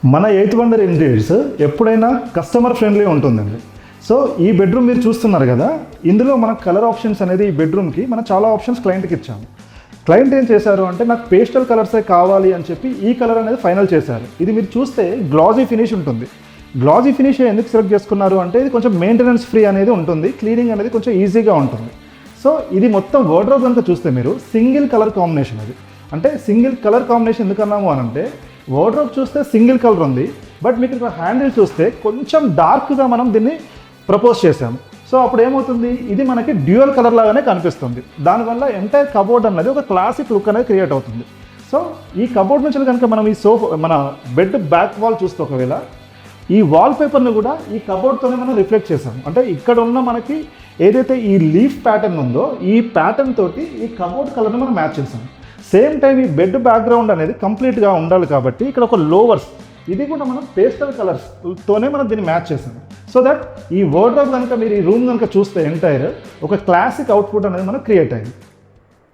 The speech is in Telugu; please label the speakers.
Speaker 1: మన ఎయిత్ వండర్ ఇంటీరియర్స్ ఎప్పుడైనా కస్టమర్ ఫ్రెండ్లీ ఉంటుందండి. సో ఈ బెడ్రూమ్ మీరు చూస్తున్నారు కదా, ఇందులో మన కలర్ ఆప్షన్స్ అనేది ఈ బెడ్రూమ్కి మనం చాలా ఆప్షన్స్ క్లయింట్కి ఇచ్చాము. క్లయింట్ ఏం చేశారు అంటే నాకు పేస్టల్ కలర్సే కావాలి అని చెప్పి ఈ కలర్ అనేది ఫైనల్ చేశారు. ఇది మీరు చూస్తే గ్లాజీ ఫినిష్ ఉంటుంది. గ్లాజీ ఫినిష్ ఎందుకు సెలెక్ట్ చేసుకున్నారు అంటే ఇది కొంచెం మెయింటెనెన్స్ ఫ్రీ అనేది ఉంటుంది, క్లీనింగ్ అనేది కొంచెం ఈజీగా ఉంటుంది. సో ఇది మొత్తం వార్డ్రోబ్ కనుక చూస్తే మీరు సింగిల్ కలర్ కాంబినేషన్ అది. అంటే సింగిల్ కలర్ కాంబినేషన్ ఎందుకన్నాము అని అంటే వార్డ్రోబ్ చూస్తే సింగిల్ కలర్ ఉంది, బట్ మీకు ఇక్కడ హ్యాండిల్ చూస్తే కొంచెం డార్క్గా మనం దీన్ని ప్రపోజ్ చేసాము. సో అప్పుడు ఏమవుతుంది, ఇది మనకి డ్యూయల్ కలర్ లాగానే కనిపిస్తుంది. దానివల్ల ఎంటైర్ కబోర్డ్ అనేది ఒక క్లాసిక్ లుక్ అనేది క్రియేట్ అవుతుంది. సో ఈ కబోర్డ్ నుంచి కనుక మనం ఈ మన బెడ్ బ్యాక్ వాల్ చూస్తే ఒకవేళ ఈ వాల్ పేపర్ను కూడా ఈ కబోర్డ్తోనే మనం రిఫ్లెక్ట్ చేసాము. అంటే ఇక్కడ ఉన్న మనకి ఏదైతే ఈ లీఫ్ ప్యాటర్న్ ఉందో ఈ ప్యాటర్న్ తోటి ఈ కబోర్డ్ కలర్ని మనం మ్యాచ్ చేసాము. సేమ్ టైం ఈ బెడ్ బ్యాక్గ్రౌండ్ అనేది కంప్లీట్గా ఉండాలి కాబట్టి ఇక్కడ ఒక లోవర్స్ ఇది కూడా మనం పేస్టల్ కలర్స్తోనే మనం దీన్ని మ్యాచ్ చేసాము. సో దట్ ఈ వార్డ్రోబ్ కనుక మీరు ఈ రూమ్ కనుక చూస్తే ఎంటైర్ ఒక క్లాసిక్ అవుట్పుట్ అనేది మనకు క్రియేట్ అయింది.